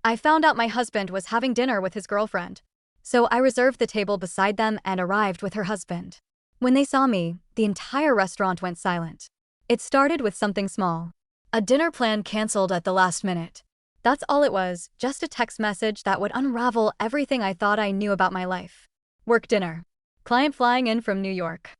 I found out my husband was having dinner with his girlfriend. So I reserved the table beside them and arrived with her husband. When they saw me, the entire restaurant went silent. It started with something small. A dinner plan canceled at the last minute. That's all it was, just a text message that would unravel everything I thought I knew about my life. Work dinner. Client flying in from New York.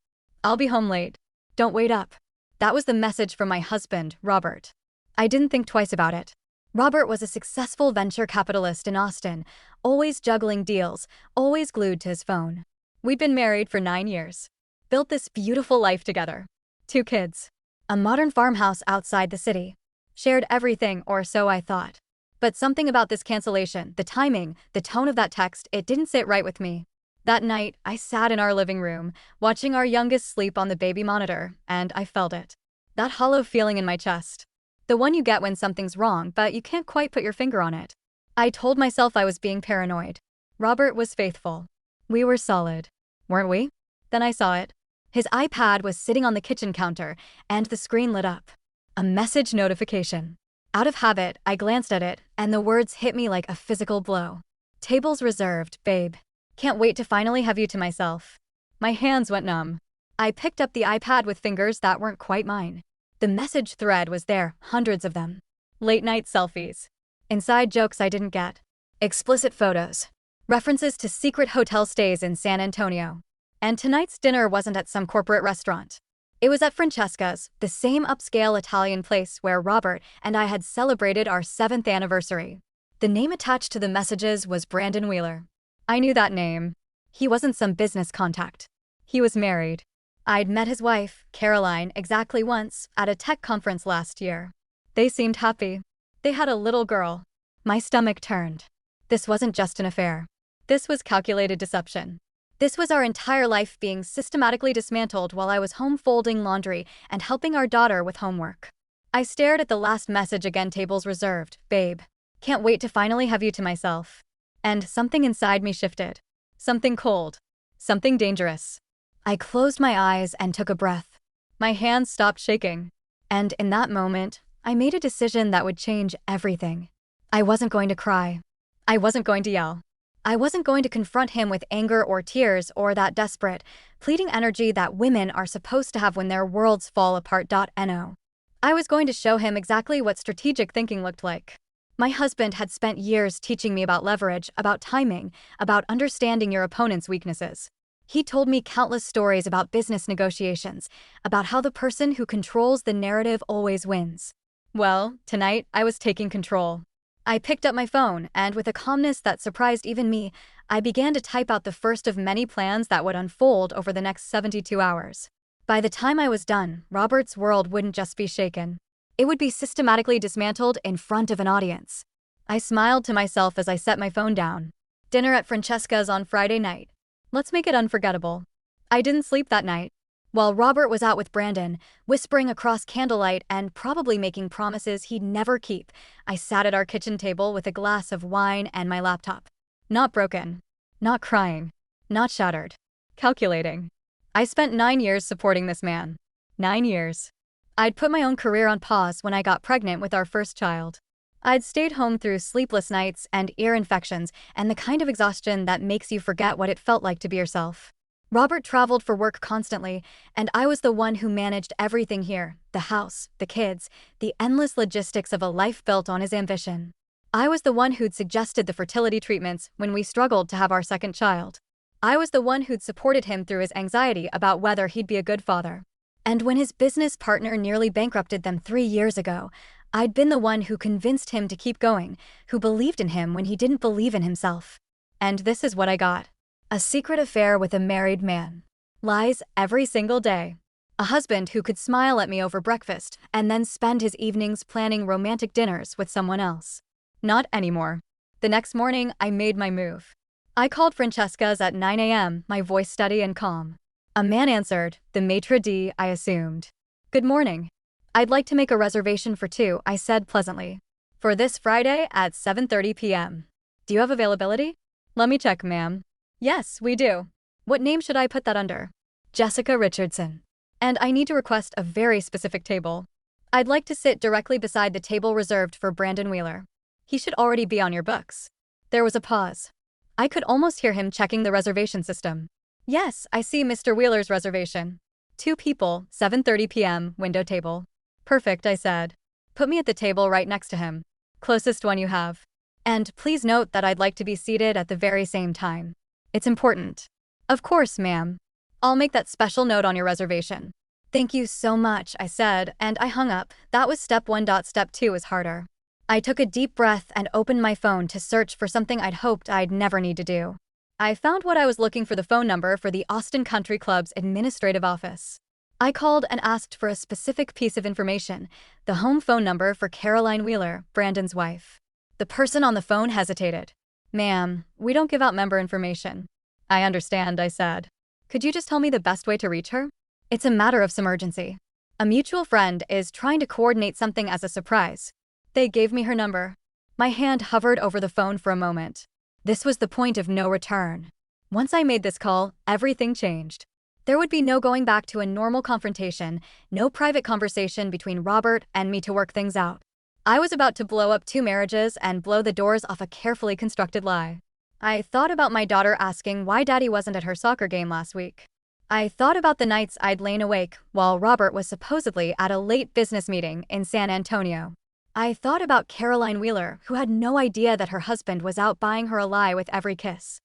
I'll be home late. Don't wait up. That was the message from my husband, Robert. I didn't think twice about it. Robert was a successful venture capitalist in Austin, always juggling deals, always glued to his phone. We'd been married for 9 years. Built this beautiful life together. 2 kids. A modern farmhouse outside the city. Shared everything, or so I thought. But something about this cancellation, the timing, the tone of that text, it didn't sit right with me. That night, I sat in our living room, watching our youngest sleep on the baby monitor, and I felt it. That hollow feeling in my chest. The one you get when something's wrong, but you can't quite put your finger on it. I told myself I was being paranoid. Robert was faithful. We were solid. Weren't we? Then I saw it. His iPad was sitting on the kitchen counter, and the screen lit up. A message notification. Out of habit, I glanced at it, and the words hit me like a physical blow. Tables reserved, babe. Can't wait to finally have you to myself. My hands went numb. I picked up the iPad with fingers that weren't quite mine. The message thread was there, hundreds of them. Late-night selfies. Inside jokes I didn't get. Explicit photos. References to secret hotel stays in San Antonio. And tonight's dinner wasn't at some corporate restaurant. It was at Francesca's, the same upscale Italian place where Robert and I had celebrated our 7th anniversary. The name attached to the messages was Brandon Wheeler. I knew that name. He wasn't some business contact. He was married. I'd met his wife, Caroline, exactly once, at a tech conference last year. They seemed happy. They had a little girl. My stomach turned. This wasn't just an affair. This was calculated deception. This was our entire life being systematically dismantled while I was home folding laundry and helping our daughter with homework. I stared at the last message again, tables reserved, babe. Can't wait to finally have you to myself. And something inside me shifted. Something cold. Something dangerous. I closed my eyes and took a breath. My hands stopped shaking. And in that moment, I made a decision that would change everything. I wasn't going to cry. I wasn't going to yell. I wasn't going to confront him with anger or tears or that desperate, pleading energy that women are supposed to have when their worlds fall apart. No. I was going to show him exactly what strategic thinking looked like. My husband had spent years teaching me about leverage, about timing, about understanding your opponent's weaknesses. He told me countless stories about business negotiations, about how the person who controls the narrative always wins. Well, tonight I was taking control. I picked up my phone, and with a calmness that surprised even me, I began to type out the first of many plans that would unfold over the next 72 hours. By the time I was done, Robert's world wouldn't just be shaken. It would be systematically dismantled in front of an audience. I smiled to myself as I set my phone down. Dinner at Francesca's on Friday night. Let's make it unforgettable. I didn't sleep that night. While Robert was out with Brandon, whispering across candlelight and probably making promises he'd never keep, I sat at our kitchen table with a glass of wine and my laptop. Not broken. Not crying. Not shattered. Calculating. I spent 9 years supporting this man. 9 years. I'd put my own career on pause when I got pregnant with our first child. I'd stayed home through sleepless nights and ear infections and the kind of exhaustion that makes you forget what it felt like to be yourself. Robert traveled for work constantly, and I was the one who managed everything here, the house, the kids, the endless logistics of a life built on his ambition. I was the one who'd suggested the fertility treatments when we struggled to have our second child. I was the one who'd supported him through his anxiety about whether he'd be a good father. And when his business partner nearly bankrupted them 3 years ago, I'd been the one who convinced him to keep going, who believed in him when he didn't believe in himself. And this is what I got. A secret affair with a married man. Lies every single day. A husband who could smile at me over breakfast and then spend his evenings planning romantic dinners with someone else. Not anymore. The next morning, I made my move. I called Francesca's at 9 a.m., my voice steady and calm. A man answered, the maitre d', I assumed. Good morning. I'd like to make a reservation for 2, I said pleasantly. For this Friday at 7:30 p.m. Do you have availability? Let me check, ma'am. Yes, we do. What name should I put that under? Jessica Richardson. And I need to request a very specific table. I'd like to sit directly beside the table reserved for Brandon Wheeler. He should already be on your books. There was a pause. I could almost hear him checking the reservation system. Yes, I see Mr. Wheeler's reservation. 2 people, 7:30 p.m., window table. Perfect, I said. Put me at the table right next to him. Closest one you have. And please note that I'd like to be seated at the very same time. It's important. Of course, ma'am. I'll make that special note on your reservation. Thank you so much, I said, and I hung up. That was step 1. Step 2 was harder. I took a deep breath and opened my phone to search for something I'd hoped I'd never need to do. I found what I was looking for: the phone number for the Austin Country Club's administrative office. I called and asked for a specific piece of information: the home phone number for Caroline Wheeler, Brandon's wife. The person on the phone hesitated. Ma'am, we don't give out member information. I understand, I said. Could you just tell me the best way to reach her? It's a matter of some urgency. A mutual friend is trying to coordinate something as a surprise. They gave me her number. My hand hovered over the phone for a moment. This was the point of no return. Once I made this call, everything changed. There would be no going back to a normal confrontation, no private conversation between Robert and me to work things out. I was about to blow up 2 marriages and blow the doors off a carefully constructed lie. I thought about my daughter asking why Daddy wasn't at her soccer game last week. I thought about the nights I'd lain awake while Robert was supposedly at a late business meeting in San Antonio. I thought about Caroline Wheeler, who had no idea that her husband was out buying her a lie with every kiss.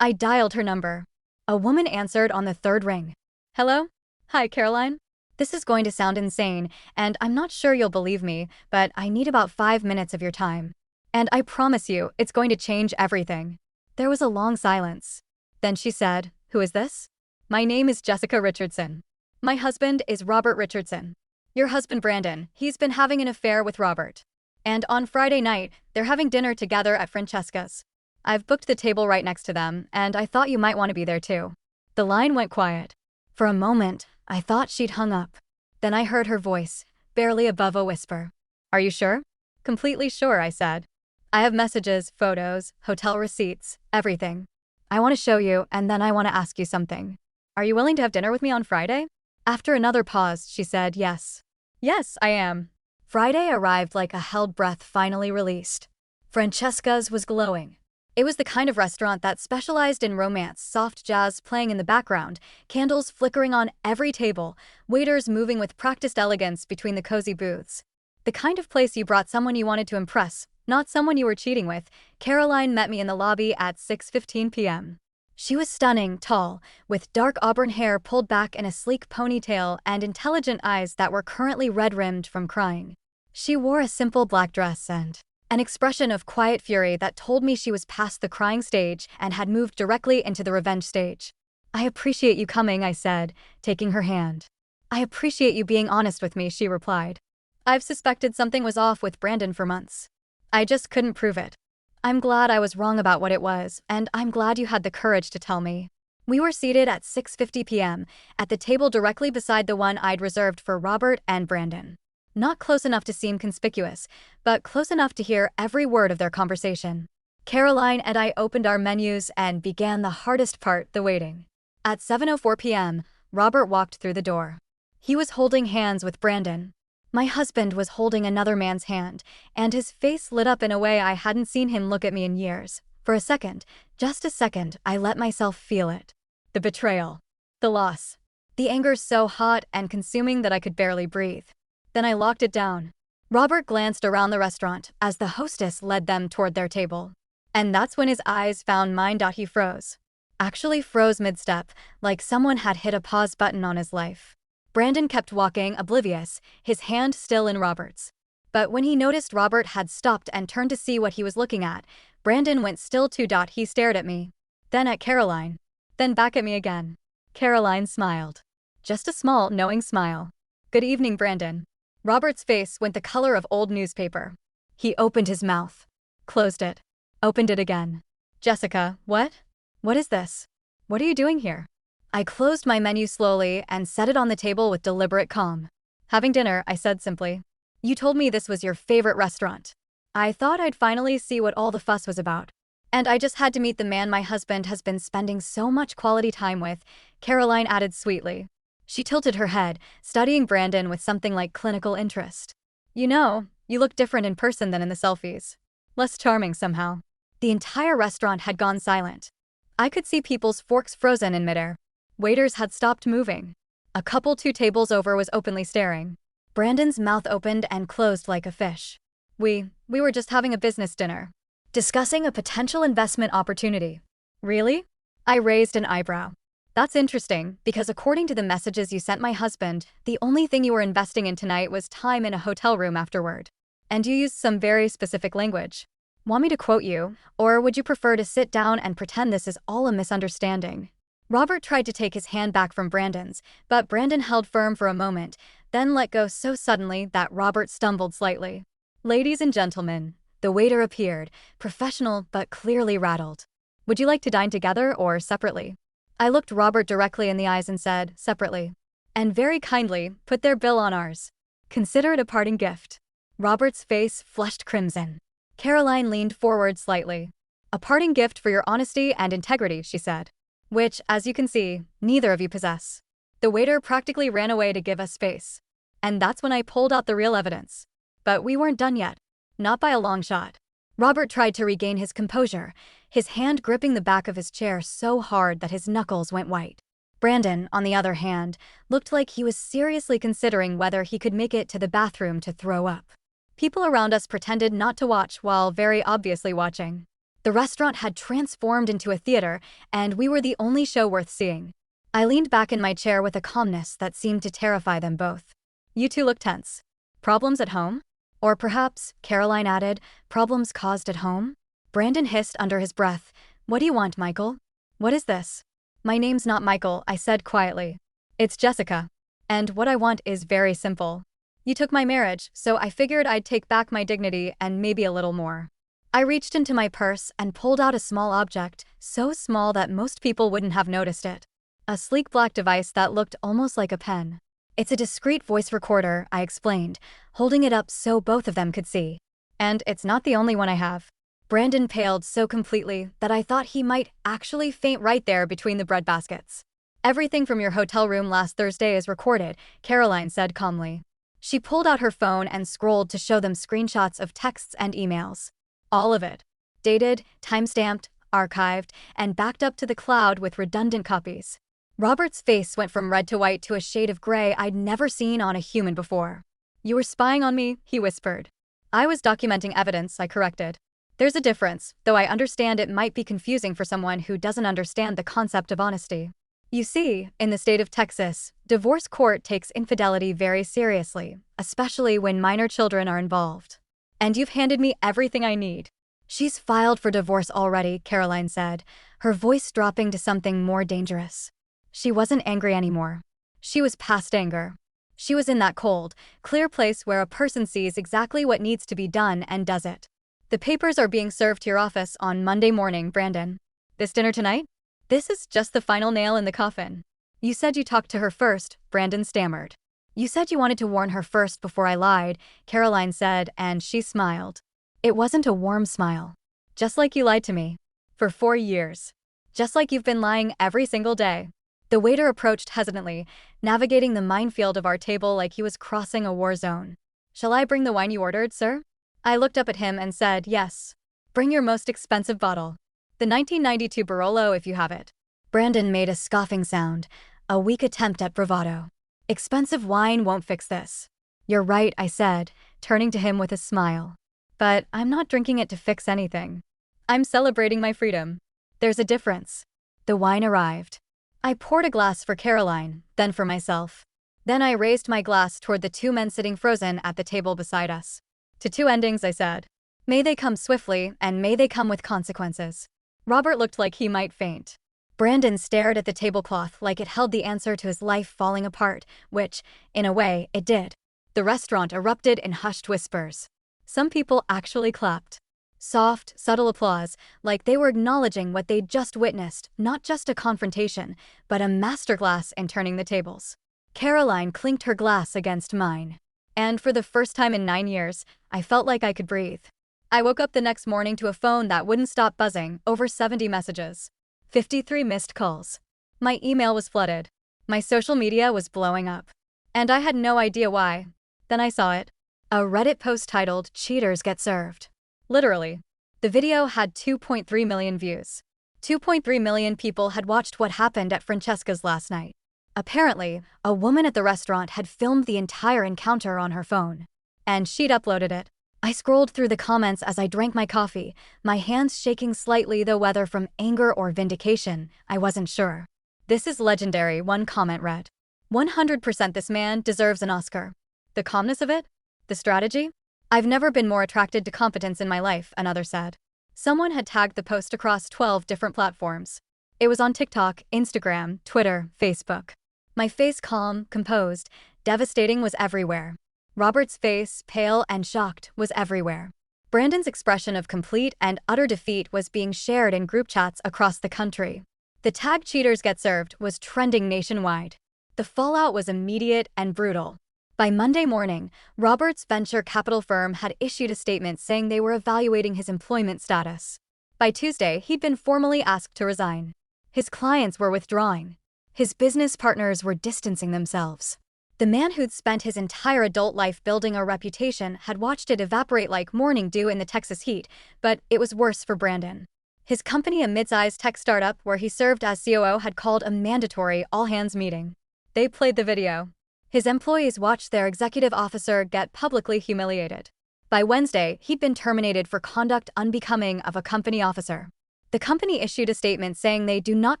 I dialed her number. A woman answered on the 3rd ring. Hello? Hi, Caroline. This is going to sound insane, and I'm not sure you'll believe me, but I need about 5 minutes of your time. And I promise you, it's going to change everything. There was a long silence. Then she said, Who is this? My name is Jessica Richardson. My husband is Robert Richardson. Your husband Brandon, he's been having an affair with Robert. And on Friday night, they're having dinner together at Francesca's. I've booked the table right next to them, and I thought you might want to be there too. The line went quiet. For a moment, I thought she'd hung up. Then I heard her voice, barely above a whisper. Are you sure? Completely sure, I said. I have messages, photos, hotel receipts, everything. I want to show you, and then I want to ask you something. Are you willing to have dinner with me on Friday? After another pause, she said yes. Yes, I am. Friday arrived like a held breath finally released. Francesca's was glowing. It was the kind of restaurant that specialized in romance, soft jazz playing in the background, candles flickering on every table, waiters moving with practiced elegance between the cozy booths. The kind of place you brought someone you wanted to impress, not someone you were cheating with. Caroline met me in the lobby at 6:15 p.m. She was stunning, tall, with dark auburn hair pulled back in a sleek ponytail and intelligent eyes that were currently red-rimmed from crying. She wore a simple black dress and an expression of quiet fury that told me she was past the crying stage and had moved directly into the revenge stage. I appreciate you coming, I said, taking her hand. I appreciate you being honest with me, she replied. I've suspected something was off with Brandon for months. I just couldn't prove it. I'm glad I was wrong about what it was, and I'm glad you had the courage to tell me. We were seated at 6:50 p.m. at the table directly beside the one I'd reserved for Robert and Brandon. Not close enough to seem conspicuous, but close enough to hear every word of their conversation. Caroline and I opened our menus and began the hardest part, the waiting. At 7:04 p.m., Robert walked through the door. He was holding hands with Brandon. My husband was holding another man's hand, and his face lit up in a way I hadn't seen him look at me in years. For a second, just a second, I let myself feel it. The betrayal. The loss. The anger so hot and consuming that I could barely breathe. Then I locked it down. Robert glanced around the restaurant as the hostess led them toward their table. And that's when his eyes found mine. He froze. Actually froze mid-step, like someone had hit a pause button on his life. Brandon kept walking, oblivious, his hand still in Robert's. But when he noticed Robert had stopped and turned to see what he was looking at, Brandon went still too. He stared at me. Then at Caroline. Then back at me again. Caroline smiled. Just a small, knowing smile. Good evening, Brandon. Robert's face went the color of old newspaper. He opened his mouth. Closed it. Opened it again. Jessica, what? What is this? What are you doing here? I closed my menu slowly and set it on the table with deliberate calm. Having dinner, I said simply. You told me this was your favorite restaurant. I thought I'd finally see what all the fuss was about. And I just had to meet the man my husband has been spending so much quality time with, Caroline added sweetly. She tilted her head, studying Brandon with something like clinical interest. You know, you look different in person than in the selfies. less charming somehow. The entire restaurant had gone silent. I could see people's forks frozen in midair. Waiters had stopped moving. A couple 2 tables over was openly staring. Brandon's mouth opened and closed like a fish. We were just having a business dinner. Discussing a potential investment opportunity. Really? I raised an eyebrow. That's interesting, because according to the messages you sent my husband, the only thing you were investing in tonight was time in a hotel room afterward. And you used some very specific language. Want me to quote you, or would you prefer to sit down and pretend this is all a misunderstanding? Robert tried to take his hand back from Brandon's, but Brandon held firm for a moment, then let go so suddenly that Robert stumbled slightly. Ladies and gentlemen, the waiter appeared, professional but clearly rattled. Would you like to dine together or separately? I looked Robert directly in the eyes and said, separately. And very kindly, put their bill on ours. Consider it a parting gift. Robert's face flushed crimson. Caroline leaned forward slightly. A parting gift for your honesty and integrity, she said. Which, as you can see, neither of you possess. The waiter practically ran away to give us space. And that's when I pulled out the real evidence. But we weren't done yet. Not by a long shot. Robert tried to regain his composure, his hand gripping the back of his chair so hard that his knuckles went white. Brandon, on the other hand, looked like he was seriously considering whether he could make it to the bathroom to throw up. People around us pretended not to watch while very obviously watching. The restaurant had transformed into a theater, and we were the only show worth seeing. I leaned back in my chair with a calmness that seemed to terrify them both. You two look tense. Problems at home? Or perhaps, Caroline added, problems caused at home? Brandon hissed under his breath, what do you want, Michael? What is this? My name's not Michael, I said quietly. It's Jessica. And what I want is very simple. You took my marriage, so I figured I'd take back my dignity and maybe a little more. I reached into my purse and pulled out a small object, so small that most people wouldn't have noticed it. A sleek black device that looked almost like a pen. It's a discreet voice recorder, I explained, holding it up so both of them could see. And it's not the only one I have. Brandon paled so completely that I thought he might actually faint right there between the bread baskets. Everything from your hotel room last Thursday is recorded, Caroline said calmly. She pulled out her phone and scrolled to show them screenshots of texts and emails. All of it. Dated, time-stamped, archived, and backed up to the cloud with redundant copies. Robert's face went from red to white to a shade of gray I'd never seen on a human before. You were spying on me, he whispered. I was documenting evidence, I corrected. There's a difference, though I understand it might be confusing for someone who doesn't understand the concept of honesty. You see, in the state of Texas, divorce court takes infidelity very seriously, especially when minor children are involved. And you've handed me everything I need. She's filed for divorce already, Caroline said, her voice dropping to something more dangerous. She wasn't angry anymore. She was past anger. She was in that cold, clear place where a person sees exactly what needs to be done and does it. The papers are being served to your office on Monday morning, Brandon. This dinner tonight? This is just the final nail in the coffin. You said you talked to her first, Brandon stammered. You said you wanted to warn her first before I lied, Caroline said, and she smiled. It wasn't a warm smile. Just like you lied to me. For 4 years. Just like you've been lying every single day. The waiter approached hesitantly, navigating the minefield of our table like he was crossing a war zone. Shall I bring the wine you ordered, sir? I looked up at him and said, yes. Bring your most expensive bottle. The 1992 Barolo if you have it. Brandon made a scoffing sound, a weak attempt at bravado. Expensive wine won't fix this. You're right, I said, turning to him with a smile. But I'm not drinking it to fix anything. I'm celebrating my freedom. There's a difference. The wine arrived. I poured a glass for Caroline, then for myself. Then I raised my glass toward the 2 men sitting frozen at the table beside us. To 2 endings, I said. May they come swiftly, and may they come with consequences. Robert looked like he might faint. Brandon stared at the tablecloth like it held the answer to his life falling apart, which, in a way, it did. The restaurant erupted in hushed whispers. Some people actually clapped. Soft, subtle applause, like they were acknowledging what they'd just witnessed, not just a confrontation, but a masterclass in turning the tables. Caroline clinked her glass against mine. And for the first time in 9 years, I felt like I could breathe. I woke up the next morning to a phone that wouldn't stop buzzing, over 70 messages. 53 missed calls. My email was flooded. My social media was blowing up. And I had no idea why. Then I saw it. A Reddit post titled, "Cheaters Get Served." Literally. The video had 2.3 million views. 2.3 million people had watched what happened at Francesca's last night. Apparently, a woman at the restaurant had filmed the entire encounter on her phone. And she'd uploaded it. I scrolled through the comments as I drank my coffee, my hands shaking slightly, though whether from anger or vindication, I wasn't sure. "This is legendary," one comment read. 100% this man deserves an Oscar. The calmness of it? The strategy? "I've never been more attracted to competence in my life," another said. Someone had tagged the post across 12 different platforms. It was on TikTok, Instagram, Twitter, Facebook. My face calm, composed, devastating was everywhere. Robert's face, pale and shocked, was everywhere. Brandon's expression of complete and utter defeat was being shared in group chats across the country. The tag "cheaters get served" was trending nationwide. The fallout was immediate and brutal. By Monday morning, Robert's venture capital firm had issued a statement saying they were evaluating his employment status. By Tuesday, he'd been formally asked to resign. His clients were withdrawing. His business partners were distancing themselves. The man who'd spent his entire adult life building a reputation had watched it evaporate like morning dew in the Texas heat, but it was worse for Brandon. His company, a mid-sized tech startup where he served as COO, had called a mandatory all-hands meeting. They played the video. His employees watched their executive officer get publicly humiliated. By Wednesday, he'd been terminated for conduct unbecoming of a company officer. The company issued a statement saying they do not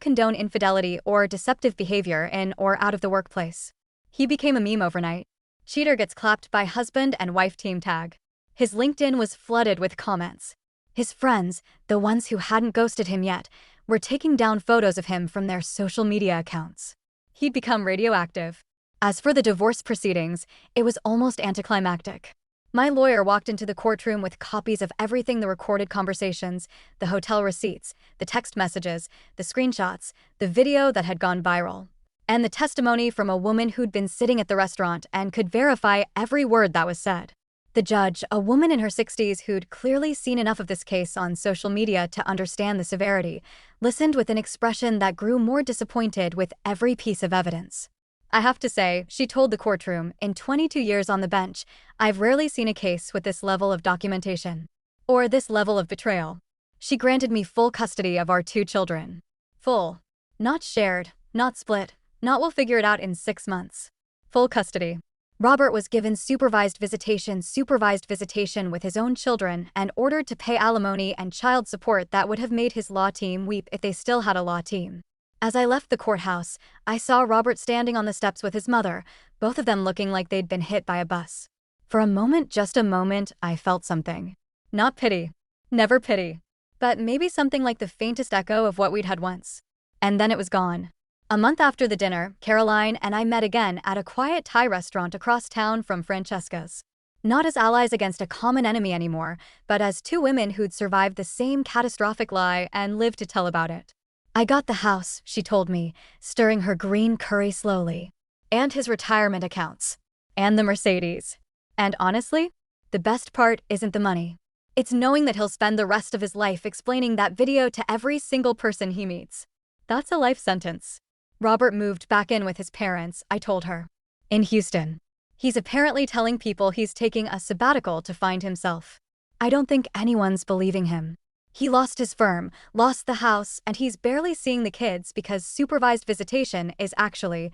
condone infidelity or deceptive behavior in or out of the workplace. He became a meme overnight. "Cheater gets clapped by husband and wife" team tag. His LinkedIn was flooded with comments. His friends, the ones who hadn't ghosted him yet, were taking down photos of him from their social media accounts. He'd become radioactive. As for the divorce proceedings, it was almost anticlimactic. My lawyer walked into the courtroom with copies of everything: the recorded conversations, the hotel receipts, the text messages, the screenshots, the video that had gone viral, and the testimony from a woman who'd been sitting at the restaurant and could verify every word that was said. The judge, a woman in her 60s who'd clearly seen enough of this case on social media to understand the severity, listened with an expression that grew more disappointed with every piece of evidence. "I have to say," she told the courtroom, "in 22 years on the bench, I've rarely seen a case with this level of documentation. Or this level of betrayal. She granted me full custody of our 2 children. Full. Not shared, not split, not we'll figure it out in 6 months. Full custody." Robert was given supervised visitation with his own children, and ordered to pay alimony and child support that would have made his law team weep if they still had a law team. As I left the courthouse, I saw Robert standing on the steps with his mother, both of them looking like they'd been hit by a bus. For a moment, just a moment, I felt something. Not pity. Never pity. But maybe something like the faintest echo of what we'd had once. And then it was gone. A month after the dinner, Caroline and I met again at a quiet Thai restaurant across town from Francesca's. Not as allies against a common enemy anymore, but as 2 women who'd survived the same catastrophic lie and lived to tell about it. "I got the house," she told me, stirring her green curry slowly. "And his retirement accounts. And the Mercedes. And honestly, the best part isn't the money. It's knowing that he'll spend the rest of his life explaining that video to every single person he meets. That's a life sentence." Robert moved back in with his parents, I told her. In Houston. He's apparently telling people he's taking a sabbatical to find himself. I don't think anyone's believing him. He lost his firm, lost the house, and he's barely seeing the kids because supervised visitation is actually,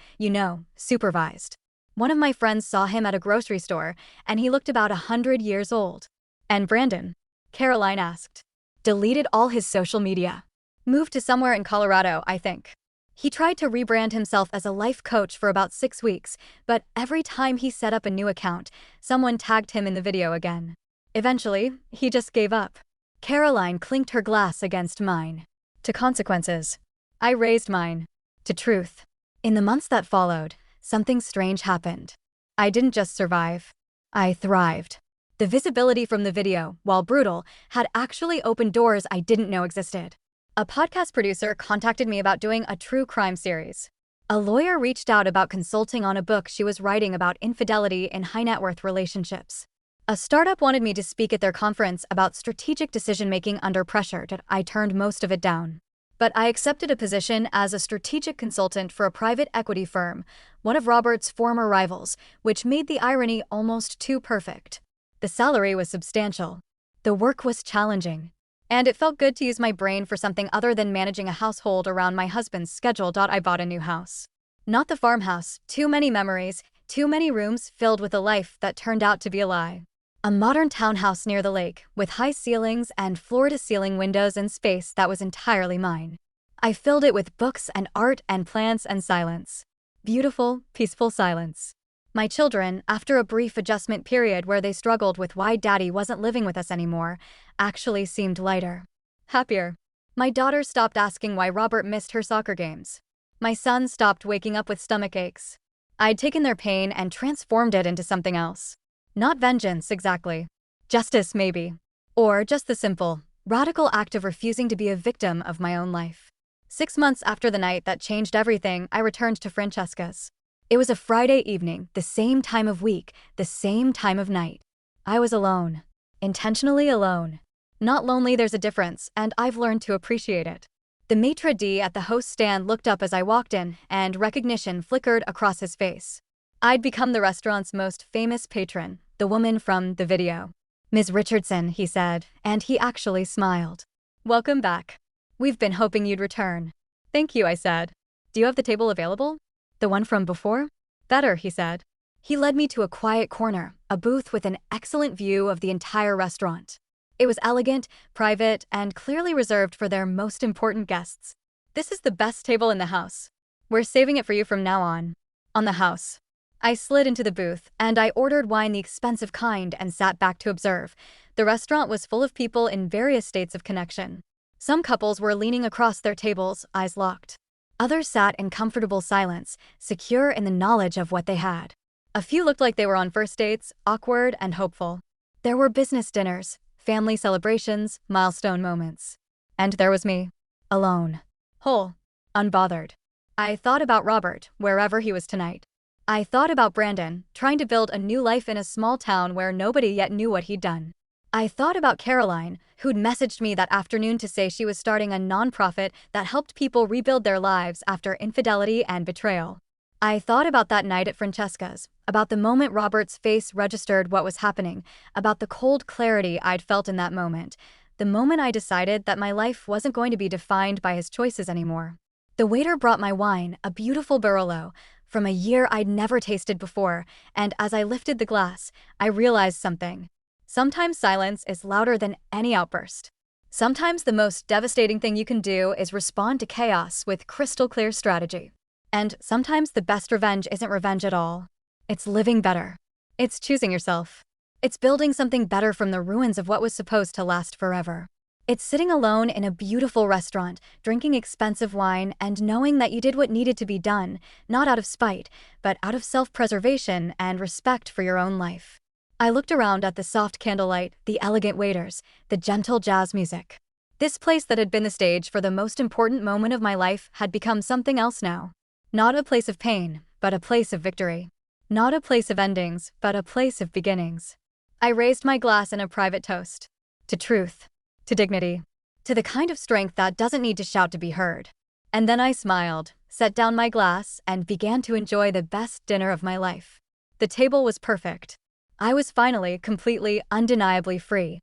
supervised. One of my friends saw him at a grocery store, and he looked about 100 years old. "And Brandon?" Caroline asked. "Deleted all his social media. Moved to somewhere in Colorado, I think. He tried to rebrand himself as a life coach for about 6 weeks, but every time he set up a new account, someone tagged him in the video again. Eventually, he just gave up." Caroline clinked her glass against mine. "To consequences." I raised mine. "To truth." In the months that followed, something strange happened. I didn't just survive. I thrived. The visibility from the video, while brutal, had actually opened doors I didn't know existed. A podcast producer contacted me about doing a true crime series. A lawyer reached out about consulting on a book she was writing about infidelity in high-net-worth relationships. A startup wanted me to speak at their conference about strategic decision-making under pressure. I turned most of it down. But I accepted a position as a strategic consultant for a private equity firm, one of Robert's former rivals, which made the irony almost too perfect. The salary was substantial. The work was challenging. And it felt good to use my brain for something other than managing a household around my husband's schedule. I bought a new house. Not the farmhouse, too many memories, too many rooms filled with a life that turned out to be a lie. A modern townhouse near the lake, with high ceilings and floor-to-ceiling windows and space that was entirely mine. I filled it with books and art and plants and silence. Beautiful, peaceful silence. My children, after a brief adjustment period where they struggled with why Daddy wasn't living with us anymore, actually seemed lighter. Happier. My daughter stopped asking why Robert missed her soccer games. My son stopped waking up with stomach aches. I'd taken their pain and transformed it into something else. Not vengeance, exactly. Justice, maybe. Or just the simple, radical act of refusing to be a victim of my own life. 6 months after the night that changed everything, I returned to Francesca's. It was a Friday evening, the same time of week, the same time of night. I was alone. Intentionally alone. Not lonely, there's a difference, and I've learned to appreciate it. The maitre d' at the host stand looked up as I walked in, and recognition flickered across his face. I'd become the restaurant's most famous patron, the woman from the video. "Ms. Richardson," he said, and he actually smiled. "Welcome back. We've been hoping you'd return." "Thank you," I said. "Do you have the table available?" "The one from before?" "Better," he said. He led me to a quiet corner, a booth with an excellent view of the entire restaurant. It was elegant, private, and clearly reserved for their most important guests. "This is the best table in the house. We're saving it for you from now on." On the house. I slid into the booth, and I ordered wine the expensive kind and sat back to observe. The restaurant was full of people in various states of connection. Some couples were leaning across their tables, eyes locked. Others sat in comfortable silence, secure in the knowledge of what they had. A few looked like they were on first dates, awkward and hopeful. There were business dinners, family celebrations, milestone moments. And there was me. Alone. Whole. Unbothered. I thought about Robert, wherever he was tonight. I thought about Brandon, trying to build a new life in a small town where nobody yet knew what he'd done. I thought about Caroline, who'd messaged me that afternoon to say she was starting a nonprofit that helped people rebuild their lives after infidelity and betrayal. I thought about that night at Francesca's, about the moment Robert's face registered what was happening, about the cold clarity I'd felt in that moment, the moment I decided that my life wasn't going to be defined by his choices anymore. The waiter brought my wine, a beautiful Barolo, from a year I'd never tasted before, and as I lifted the glass, I realized something. Sometimes silence is louder than any outburst. Sometimes the most devastating thing you can do is respond to chaos with crystal clear strategy. And sometimes the best revenge isn't revenge at all. It's living better. It's choosing yourself. It's building something better from the ruins of what was supposed to last forever. It's sitting alone in a beautiful restaurant, drinking expensive wine, and knowing that you did what needed to be done, not out of spite, but out of self-preservation and respect for your own life. I looked around at the soft candlelight, the elegant waiters, the gentle jazz music. This place that had been the stage for the most important moment of my life had become something else now. Not a place of pain, but a place of victory. Not a place of endings, but a place of beginnings. I raised my glass in a private toast. To truth. To dignity. To the kind of strength that doesn't need to shout to be heard. And then I smiled, set down my glass, and began to enjoy the best dinner of my life. The table was perfect. I was finally, completely, undeniably free.